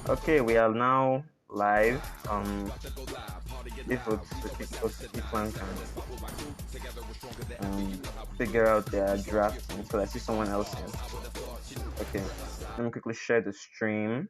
Okay, we are now live. If OTC clan can figure out their drafting, so I see someone else here. Okay, let me quickly share the stream.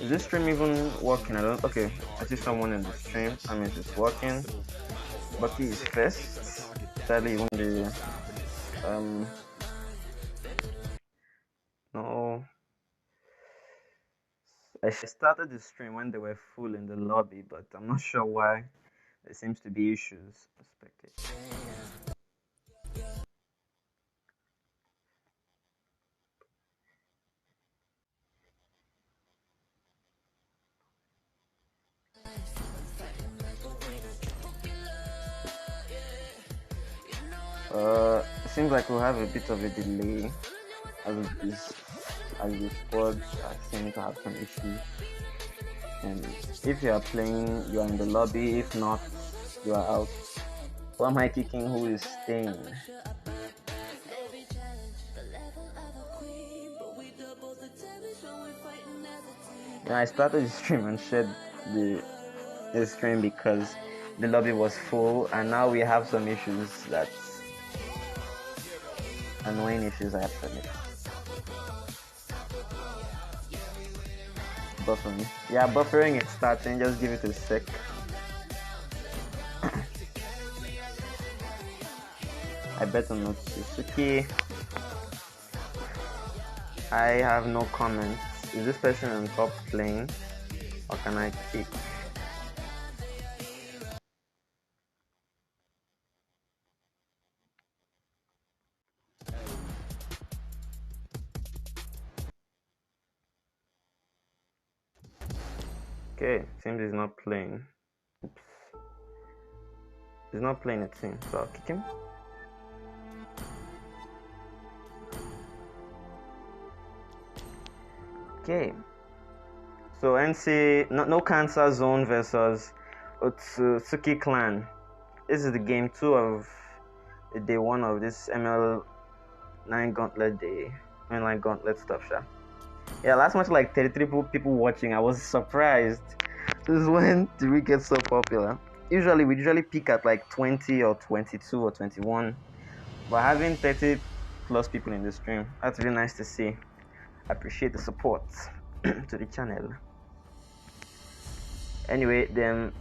Is this stream even working? I don't. Okay, I see someone in the stream. I mean, it's working. Bucky is first. Sadly, even the no. I started the stream when they were full in the lobby, but I'm not sure why. There seems to be issues. It seems like we'll have a bit of a delay as the squads are seeming to have some issues. And if you are playing, you are in the lobby. If not, you are out. Who am I kicking? Who is staying? Yeah, I started the stream and shared the stream because the lobby was full, and now we have some issues. That's annoying issues, actually. Buffering. Yeah, buffering is starting. Just give it a sec. I bet on not Suzuki. I have no comments. Is this person on top playing, or can I kick? Okay, seems he's not playing. Oops. He's not playing a team, so I'll kick him. Okay. So NC NoCancerZ versus Otsuki Clan. This is the game 2 of the day 1 of this ML9 Gauntlet day. ML9 Gauntlet stuff, yeah, last match like 33 people watching. I was surprised. This is when did we get so popular? We usually peak at like 20 or 22 or 21, but having 30 plus people in the stream, that's really nice to see. I appreciate the support to the channel. Anyway, then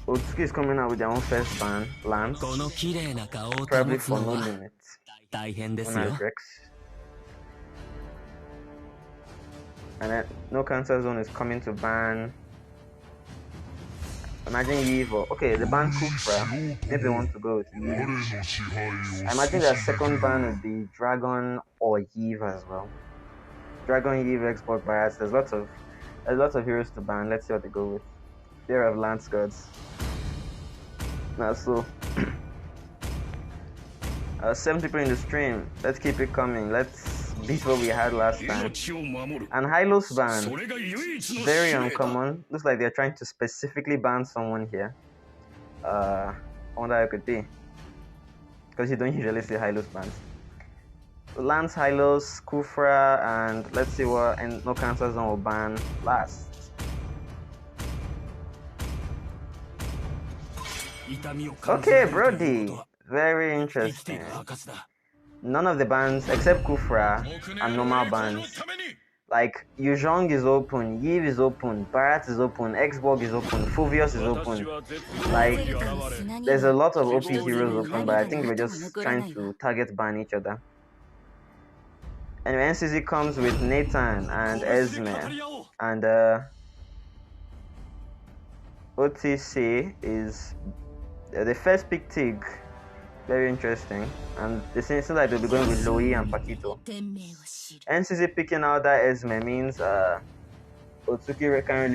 Otsuki is coming out with their own first ban, Lance, probably for no limit. Rex. And then NoCancerZ is coming to ban. Imagine Eve or okay, the ban Kufra. Maybe they want to go with Eve. I imagine their second ban would be Dragon or Eve as well. Dragon, Eve, Export Bias. There's lots of heroes to ban. Let's see what they go with. Fear of Lance Gods. Now so 7 people in the stream. Let's keep it coming. Let's beat what we had last time. And Hylos ban. Very uncommon. Looks like they're trying to specifically ban someone here. I wonder how it could be. Because you don't usually see Hylos bans. Lance, Hylos, Kufra, and let's see what NoCancerZ will ban last. Okay, Brody. Very interesting. None of the bans except Kufra are normal bans. Like Yuzhong is open, Yiv is open, Barat is open, Xborg is open, Fuvius is open. Like there's a lot of OP heroes open, but I think we're just trying to target ban each other. Anyway, NCZ comes with Nathan and Esme, and OTC is the first pick Tig. Very interesting, and it seems like they'll be going with Louis and Paquito. NCZ picking out that Esme means Otsuki can't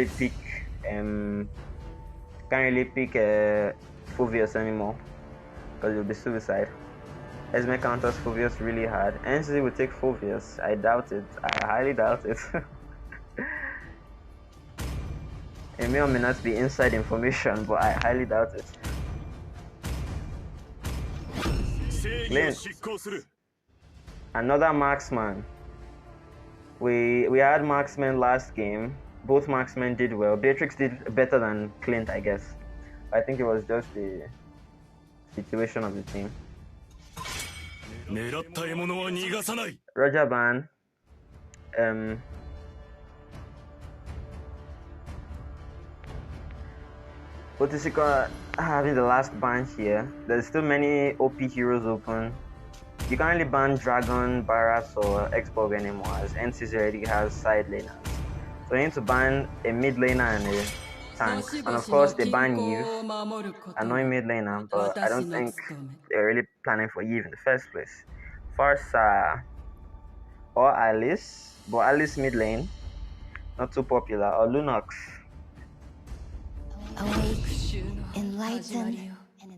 really pick Phoveus anymore because it will be suicide. Esme counters Phoveus really hard. NC will take Phoveus. I doubt it. I highly doubt it. It may or may not be inside information, but I highly doubt it. Clint. Another marksman. We had marksmen last game. Both marksmen did well. Beatrix did better than Clint, I guess. I think it was just the situation of the team. Roger Ban. OTC having the last ban here. There's still many OP heroes open. You can't really ban Dragon, Barras, or Xborg anymore, as NCZ already has side laners. So you need to ban a mid laner and a tank. And of course, they ban Eve, annoying mid laner, but I don't think they're really planning for Eve in the first place. Farsa or Alice, but Alice mid lane, not too popular, or Lunox. Awake, enlighten,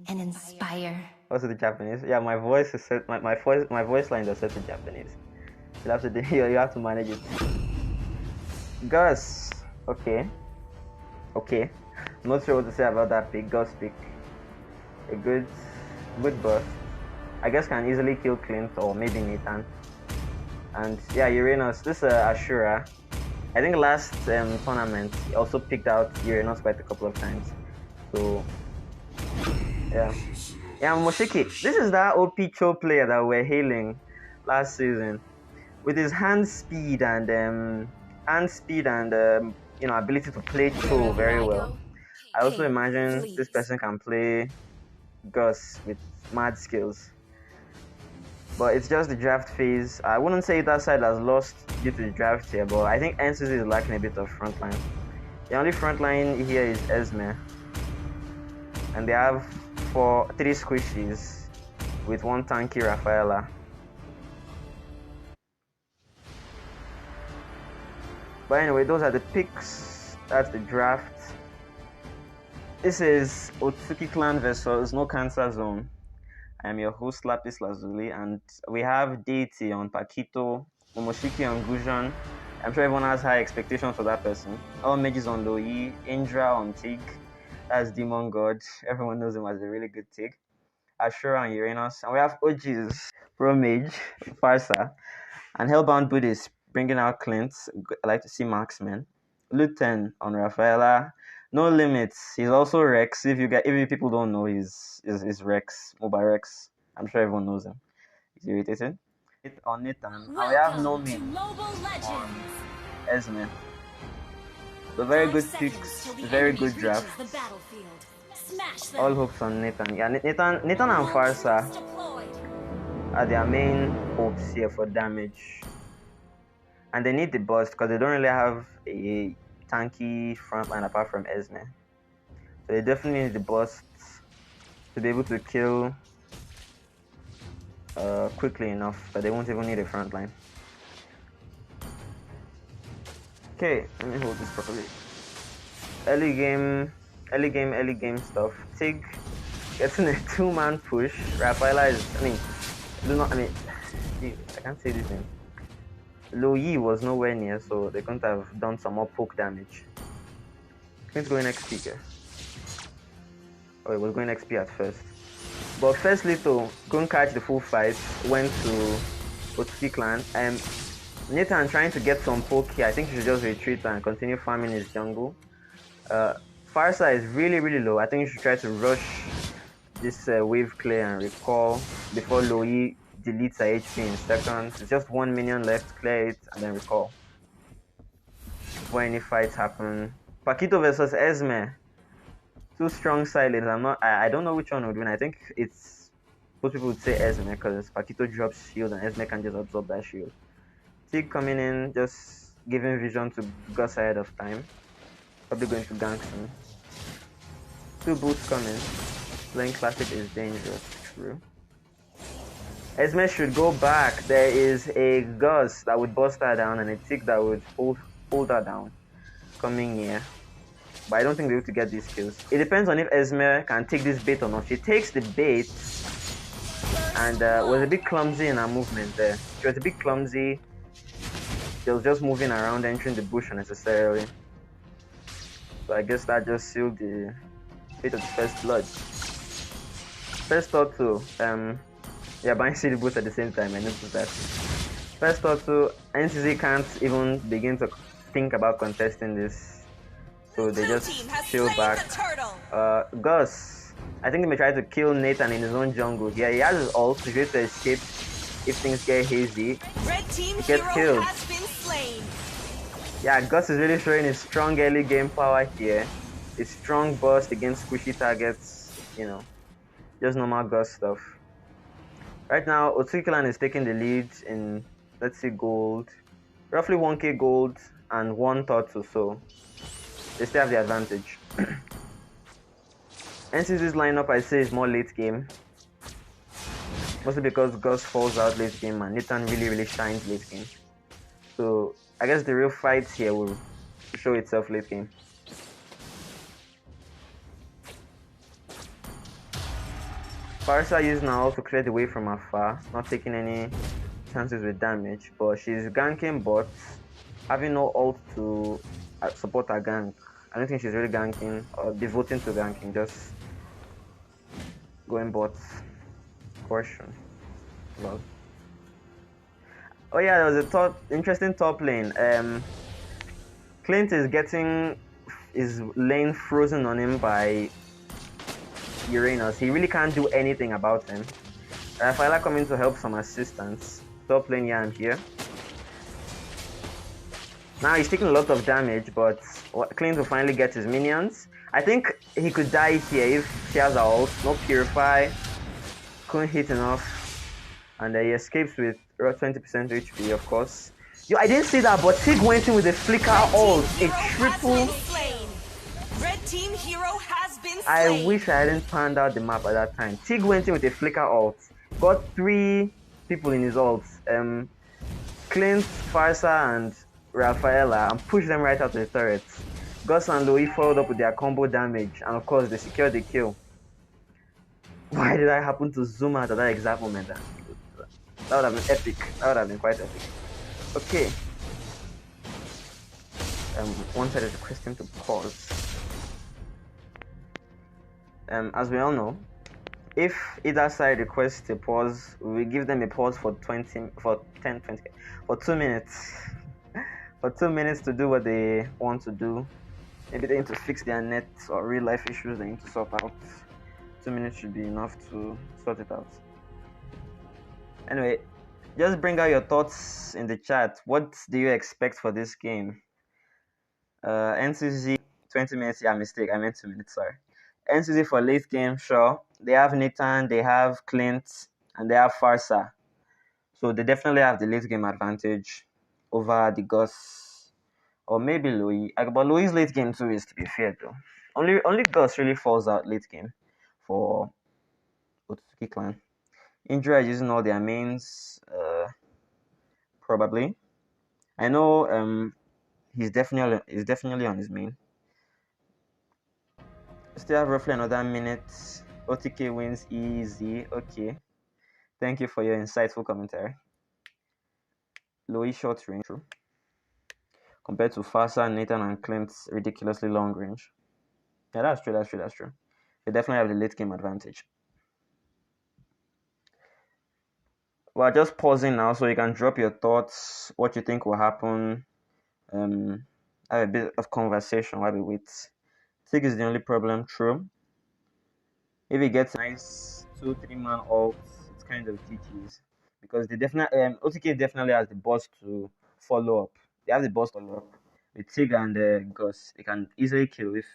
and inspire. Also the Japanese. Yeah, my voice is set. My voice lines are set to Japanese. You have to you have to manage it. Gus. Okay. I'm not sure what to say about that pick. Gus pick. A good buff. I guess can easily kill Clint or maybe Nathan. And yeah, Uranus. This Ashura. I think last tournament he also picked out Uranus quite a couple of times. So yeah. Yeah, Moshiki. This is that OP Cho player that we're hailing last season, with his hand speed and ability to play Cho very well. I also imagine this person can play Gus with mad skills. But it's just the draft phase. I wouldn't say that side has lost due to the draft here, but I think NCZ is lacking a bit of frontline. The only frontline here is Esme, and they have 3 squishies with 1 tanky Rafaela. But anyway, those are the picks. That's the draft. This is Otsuki Clan versus NoCancerZ. I am your host Lapis Lazuli, and we have Deity on Paquito, Momoshiki on Gujan. I'm sure everyone has high expectations for that person. All mages on Loi, Indra on Tig. That's Demon God. Everyone knows him as a really good Tig. Ashura and Uranus. And we have OGs, Pro Mage, Farsa, and Hellbound Buddhist bringing out Clint. I like to see Marksman. Luten on Rafaela. No Limits. He's also Rex. If you people don't know, he's Rex, Mobile Rex. I'm sure everyone knows him. He's irritated. On Nathan. And we have No Min on Esme. So very good picks, very good draft. All hopes on Nathan. Yeah, Nathan and Farsa are their main hopes here for damage. And they need the burst because they don't really have a tanky frontline apart from Esme. So they definitely need the burst to be able to kill quickly enough that they won't even need a frontline. Okay, let me hold this properly. Early game stuff. Tig getting a 2-man push. Rafaela is, I can't say this name. Loi was nowhere near, so they couldn't have done some more poke damage. Clint's going XP here. Oh, it was going XP at first. But first Little couldn't catch the full fight, went to Otsuki Clan. Nathan trying to get some poke here. I think he should just retreat and continue farming his jungle. Farsa is really, really low. I think you should try to rush this wave clear and recall before Loi deletes her HP in seconds. It's just 1 minion left, clear it, and then recall. Before any fights happen. Paquito versus Esme. 2 strong silence. I don't know which one would win. I think it's most people would say Esme because Paquito drops shield and Esme can just absorb that shield. Tig coming in, just giving vision to Gus ahead of time. Probably going to gank soon. 2 boots coming. Playing classic is dangerous. True. Esme should go back. There is a Gus that would bust her down and a Tig that would hold her down. Coming here. but I don't think they're able to get these kills. It depends on if Esmer can take this bait or not. She takes the bait and was a bit clumsy in her movement there. She was a bit clumsy. She was just moving around, entering the bush unnecessarily. So I guess that just sealed the fate of the first blood. First thought too, yeah, buying CD boots at the same time, I noticed that. First thought too, NCZ can't even begin to think about contesting this. So they just chill back. Gus, I think they may try to kill Nathan in his own jungle. Yeah, he has his ult to to escape if things get hazy. He gets killed. Yeah, Gus is really showing his strong early game power here. His strong burst against squishy targets, you know, just normal Gus stuff. Right now, OTC Clan is taking the lead in, let's see, gold. Roughly 1k gold and 1 thought or so. They still have the advantage. NCZ's lineup, I say, is more late game. Mostly because Gus falls out late game and Nathan really shines late game. So I guess the real fight here will show itself late game. Farsa used now to clear the way from afar, not taking any chances with damage, but she's ganking bots, having no ult to support her gank. I don't think she's really ganking or devoting to ganking, just going bots. Question. Love. Oh yeah, there was a interesting top lane. Clint is getting his lane frozen on him by Uranus. He really can't do anything about him. Rafaela coming to help some assistance. Top lane, yeah, I'm here. Now he's taking a lot of damage, but Clint will finally get his minions. I think he could die here if she has a ult. No Purify. Couldn't hit enough. And he escapes with 20% HP, of course. Yo, I didn't see that, but Tig went in with a flicker ult. A triple. Red team hero has been slain. I wish I hadn't panned out the map at that time. Tig went in with a flicker ult. Got 3 people in his ult. Clint, Farsa, and Rafaela, and pushed them right out of the turrets. Gus and Louis followed up with their combo damage, and of course they secured the kill. Why did I happen to zoom out at that exact moment? That would have been epic. That would have been quite epic. Okay. Wanted a question to pause. As we all know, if either side requests a pause, we give them a pause for 2 minutes. For 2 minutes to do what they want to do. Maybe they need to fix their net or real life issues they need to sort out. 2 minutes should be enough to sort it out. Anyway, just bring out your thoughts in the chat. What do you expect for this game? NCZ 20 minutes, yeah, mistake, I meant 2 minutes, sorry. NCZ for late game, sure. They have Nathan, they have Clint, and they have Farsa. So they definitely have the late game advantage over the Gus or maybe Louis. But Louis' late game too is, to be fair though. Only Gus really falls out late game for OTC Clan. Injury are using all their mains, probably. I know he's definitely on his main. Still have roughly another minute. OTK wins easy. Okay. Thank you for your insightful commentary. Louis short range, true. Compared to Farsa, Nathan, and Clint's ridiculously long range. Yeah, that's true. They definitely have the late game advantage. We're just pausing now so you can drop your thoughts, what you think will happen. Have a bit of conversation while we wait. Tig is the only problem, true. If he gets nice 2-3 man ult, it's kind of GG's. Because they definitely OTK definitely has the boss to follow up. They have the boss to follow up. With Tig and Gus, they can easily kill if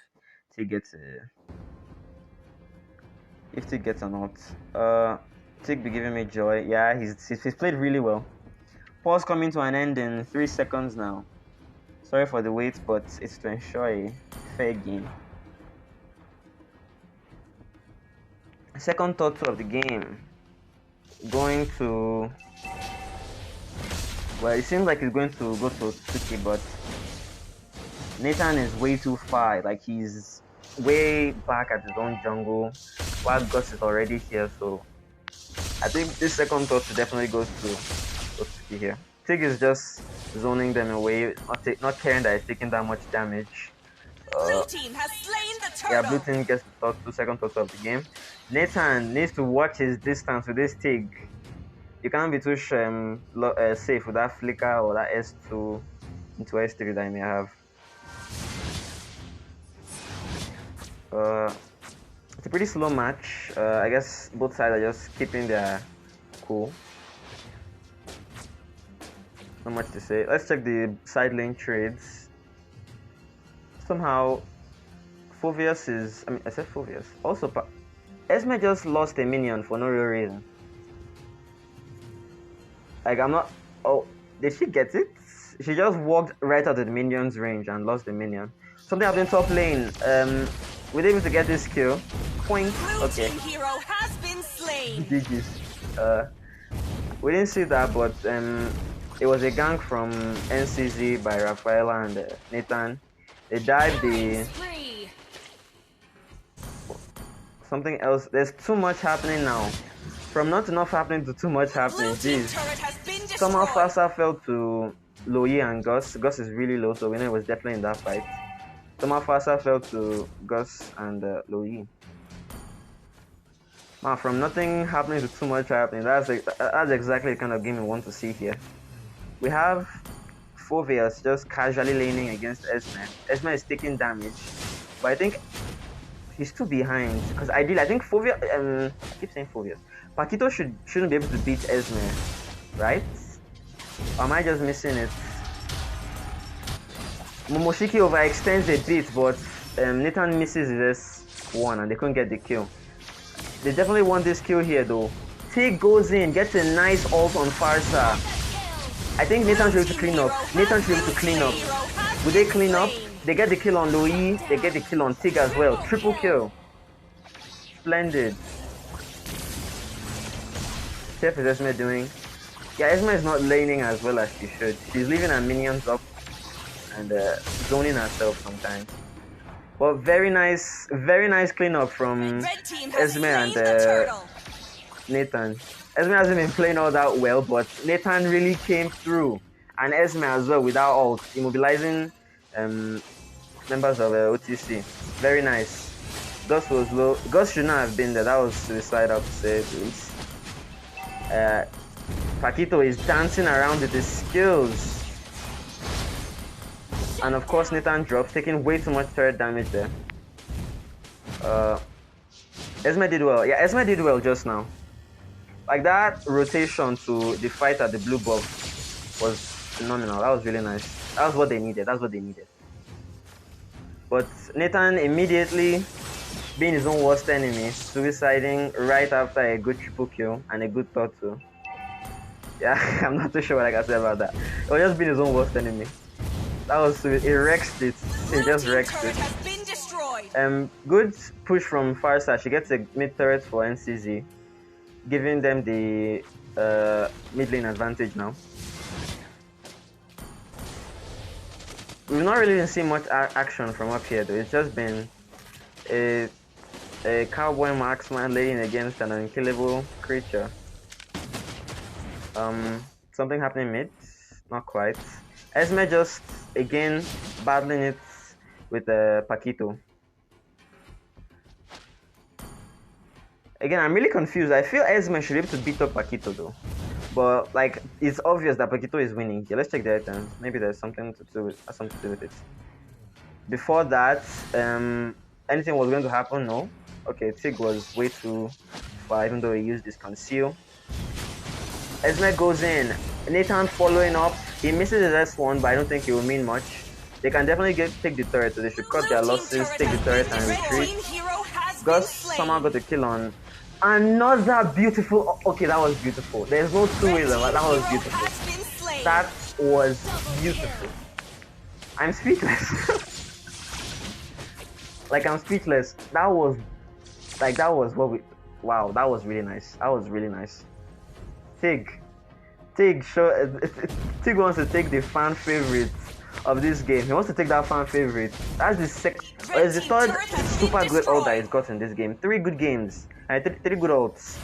Tig gets an ult. Tig be giving me joy. Yeah, he's played really well. Pause coming to an end in 3 seconds now. Sorry for the wait, but it's to ensure a fair game. Second thought of the game. Going to... Well, it seems like it's going to go to Tsuki, but Nathan is way too far. Like he's way back at his own jungle, while Gus is already here. So I think this second thought definitely goes to OTC here. Tig is just zoning them away, not caring that it's taking that much damage. Blue team has slain the turtle. Yeah, blue team gets the second thought of the game. Nathan needs to watch his distance with this Tig. You can't be too safe with that flicker or that S2 into S3 that you may have. It's a pretty slow match. I guess both sides are just keeping their cool. Not much to say. Let's check the side lane trades. Somehow, Phoveus is... I said Phoveus. Also, Esme just lost a minion for no real reason. Like, I'm not... Oh, did she get it? She just walked right out of the minion's range and lost the minion. Something happened top lane. We're able to get this kill. Point. Okay. Blue team hero has been slain. GG's. We didn't see that, but it was a gank from NCZ by Rafaela and Nathan. They dived the... Something else. There's too much happening now. From not enough happening to too much happening. Jeez. Somehow Fasa fell to Loyi and Gus. Gus is really low, so we know it was definitely in that fight. Somehow Fasa fell to Gus and Loyi. Wow, from nothing happening to too much happening. That's exactly the kind of game we want to see here. We have Phoveus just casually laning against Esme. Esme is taking damage, but I think he's too behind. Because ideally, I think Phoveus. I keep saying Phoveus. Paquito shouldn't be able to beat Esme, right? Or am I just missing it? Momoshiki overextends a bit, but Nathan misses his S1 and they couldn't get the kill. They definitely want this kill here though. Tig goes in, gets a nice ult on Farsa. I think Nathan should be able to clean up. Nathan should be able to clean up. Would they clean up? They get the kill on Loyi, they get the kill on Tig as well. Triple kill. Splendid. Chef is Esme doing? Yeah, Esme is not laning as well as she should. She's leaving her minions up and zoning herself sometimes. But very nice cleanup from Esme and Nathan. Esme hasn't been playing all that well, but Nathan really came through. And Esme as well without ult, immobilizing members of OTC. Very nice. Gus was low. Gus should not have been there. That was suicidal to say at least. Paquito is dancing around with his skills. And of course Nathan drops, taking way too much turret damage there. Esme did well. Yeah, Esme did well just now. Like that rotation to the fight at the blue buff was phenomenal. That was really nice. That was what they needed. That's what they needed. But Nathan immediately being his own worst enemy, suiciding right after a good triple kill and a good thought too. Yeah, I'm not too sure what I can say about that. It was just being his own worst enemy. That was sweet. He wrecked it. He just wrecked it. Good push from Farsa. She gets a mid turret for NCZ, giving them the mid lane advantage now. We've not really seen much action from up here though. It's just been a cowboy marksman laying against an unkillable creature. Something happening mid? Not quite. Esme just again battling it with Paquito. Again, I'm really confused. I feel Esme should be able to beat up Paquito though. But like it's obvious that Paquito is winning. Yeah, let's check the items. Maybe there's something to do with it. Before that, anything was going to happen? No. Okay, Tig was way too far, even though he used his conceal. Esme goes in. Nathan following up. He misses his S1, but I don't think it will mean much. They can definitely take the turret, so they should cut their losses, take the turret and retreat. Gus somehow got the kill on another beautiful. Okay, that was beautiful. There's no two ways about that. Was beautiful. That was beautiful. I'm speechless. Like I'm speechless. That was what we. Wow, that was really nice. That was really nice. Tig wants to take the fan favorite of this game. He wants to take that fan favorite. That's the it's the third super good ult that he's got in this game. 3 good games and 3 good ults.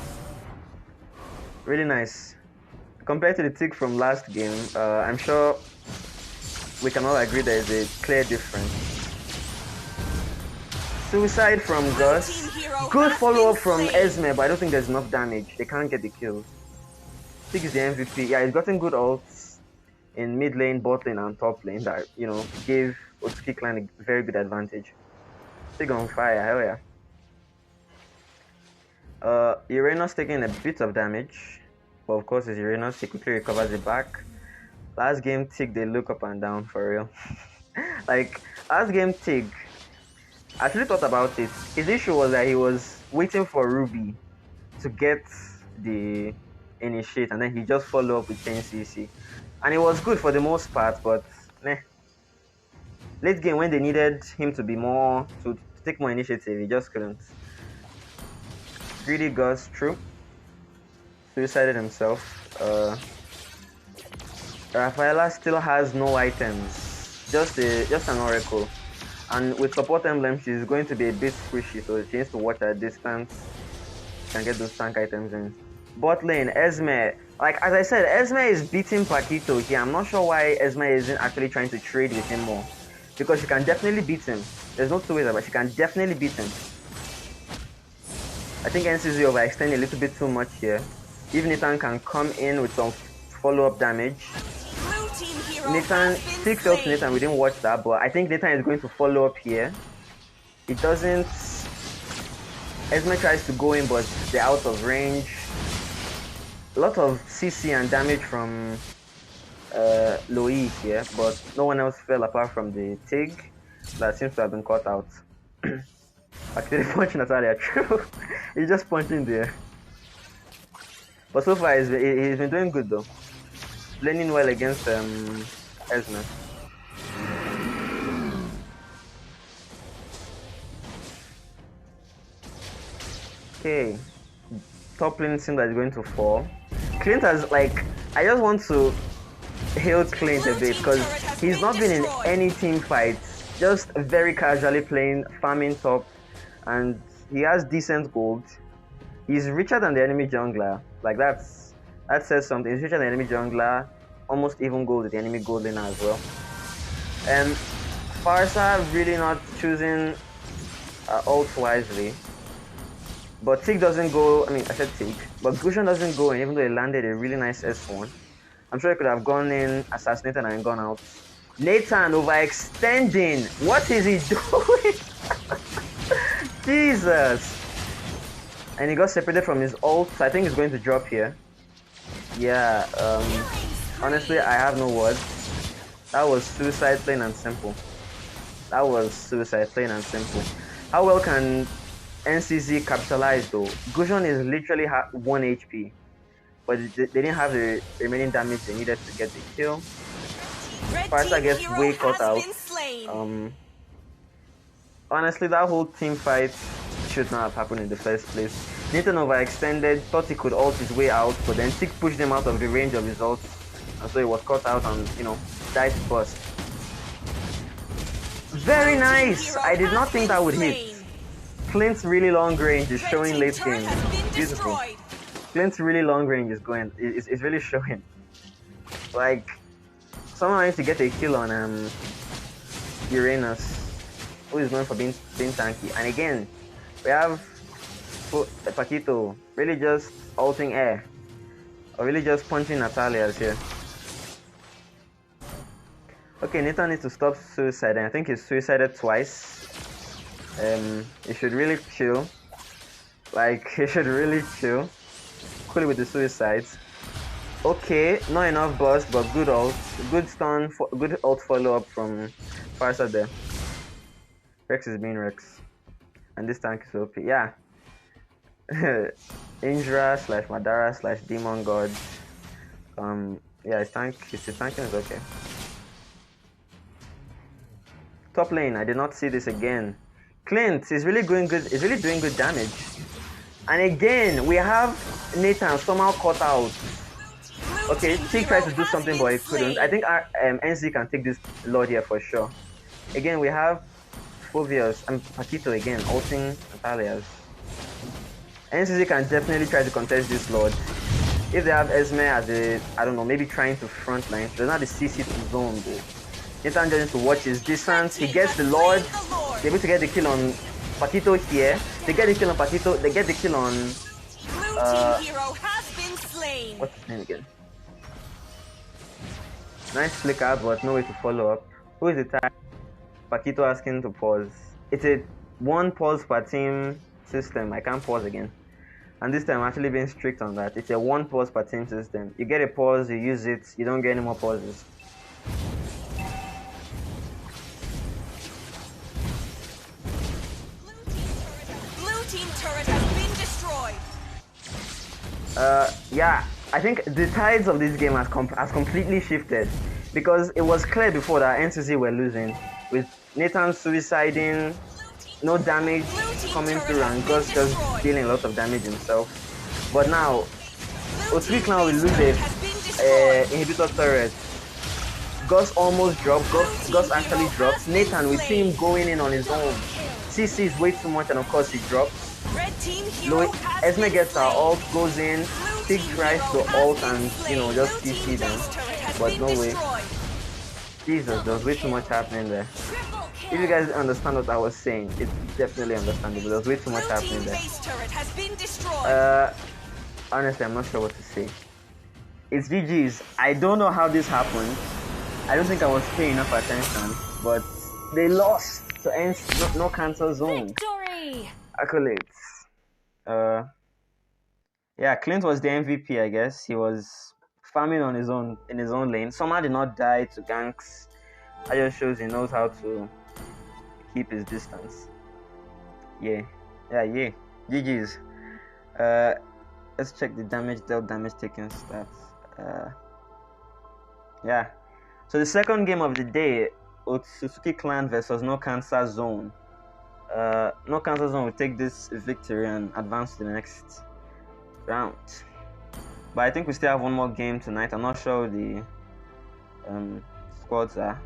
Really nice. Compared to the tick from last game, I'm sure we can all agree there is a clear difference. Suicide from Gus. Good follow-up from Esme, but I don't think there's enough damage. They can't get the kills. Tick is the MVP. Yeah, he's gotten good ults in mid lane, bot lane, and top lane that, you know, gave OTC Clan a very good advantage. Tick on fire, hell yeah. Uranus taking a bit of damage. But of course, it's Uranus. He quickly recovers it back. Last game, Tig, they look up and down for real. Like, last game, Tig, I actually thought about it. His issue was that he was waiting for Ruby to get the initiate, and then he just followed up with 10cc. And it was good for the most part, but late game, when they needed him to be more, to take more initiative, he just couldn't. Greedy Gus, true. Suicided himself. Rafaela still has no items, just an oracle, and with support emblem she's going to be a bit squishy, so she needs to watch her distance and get those tank items in. Bot lane, Esme, like as I said, Esme is beating Paquito here. I'm not sure why Esme isn't actually trying to trade with him more, because she can definitely beat him. There's no two ways about it, she can definitely beat him. I think NCZ overextended a little bit too much here. Even Nathan can come in with some follow-up damage. Nathan, 6 ult to Nathan, we didn't watch that, but I think Nathan is going to follow up here. It doesn't... Esme tries to go in, but they're out of range. A lot of CC and damage from Loïc here, but no one else fell apart from the Tig that seems to have been caught out. Actually, punching Natalia, true. He's just punching there. But so far, he's been doing good though. Blending well against Esme. Okay. Top lane seems like it's going to fall. Clint has, like, I just want to hail Clint a bit because he's not been in any team fights. Just very casually playing, farming top, and he has decent gold. He's richer than the enemy jungler. Like that says something. He's richer than the enemy jungler, almost even gold with the enemy gold laner as well. And Farsa really not choosing ult wisely. But Tig doesn't go, I said Tig, but Gushan doesn't go in, even though he landed a really nice S1. I'm sure he could have gone in, assassinated, and gone out. Nathan overextending. What is he doing? Jesus. And he got separated from his ult, so I think he's going to drop here. Yeah, honestly, I have no words. That was suicide, plain and simple. That was suicide, plain and simple. How well can NCZ capitalize though? Gushan is literally 1 HP, but they didn't have the remaining damage they needed to get the kill. Farsa gets way caught out. Honestly, that whole team fight should not have happened in the first place. Nathan overextended, thought he could ult his way out, but then Tick pushed him out of the range of his ult, and so he was caught out and, you know, died first. Very nice! I did not think that would hit. Clint's really long range is showing late game. Beautiful. Clint's really long range is going, is really showing. Like, someone managed to get a kill on Uranus, who is known for being tanky. And again, we have Paquito really just ulting air, or really just punching Natalia's here. Okay, Nathan needs to stop suicide, and I think he's suicided twice. He should really chill. Like, he should really chill. Cool with the suicides. Okay, not enough burst, but good ult. Good stun, good ult follow up from Farsa there. Rex is being Rex. And this tank is OP. Yeah. Indra / Madara / Demon God. Yeah, his tanking is okay. Top lane, I did not see this again. Clint is really doing good. Is really doing good damage. And again, we have Nathan somehow caught out. Okay, team Tig tried hero to do has something, been but he couldn't. slain. I think our NC can take this Lord here for sure. Again, we have Phobius and Paquito again, ulting Natalia's. NCZ can definitely try to contest this Lord. If they have Esme as a, I don't know, maybe trying to front line. There's not the CC to zone though. Nathan just needs to watch his distance. He gets the Lord. They're able to get the kill on Paquito here. They get the kill on Paquito. They get the kill on Blue team hero has been slain. what's his name again? Nice flicker, but no way to follow up. Who is the type? Paquito asking to pause. It's a one pause per team system. I can't pause again. And this time I'm actually being strict on that. It's a one pause per team system. You get a pause, you use it, you don't get any more pauses. Blue team turret has been destroyed. Yeah, I think the tides of this game has completely shifted because it was clear before that NCC were losing with Nathan suiciding, no damage coming through, and Gus just dealing a lot of damage himself. But now, OTC Clan will lose a inhibitor turret. Gus almost dropped. Gus actually drops. Nathan, we see him going in on his own. CC is way too much, and of course he drops. Red team hero has Esme been gets her slain. ult, goes in, Tig tries to ult and, you know, just CC them. But no way. Jesus, there was way too much happening there. If you guys understand what I was saying, it's definitely understandable. There's way too much happening there. Honestly, I'm not sure what to say. It's GG's. I don't know how this happened. I don't think I was paying enough attention, but they lost to NoCancerZ. Victory! Accolades. Yeah, Clint was the MVP, I guess. He was farming on his own in his own lane. Somehow did not die to ganks. That just shows he knows how to keep his distance. Yeah. GG's. Let's check the damage dealt, damage taken stats. Yeah. So the second game of the day, Suzuki Clan versus NoCancerZ. NoCancerZ will take this victory and advance to the next round. But I think we still have one more game tonight. I'm not sure what the squads are.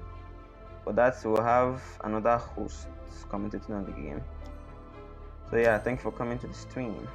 For that, we'll have another host commentating on the game. So yeah, thank you for coming to the stream.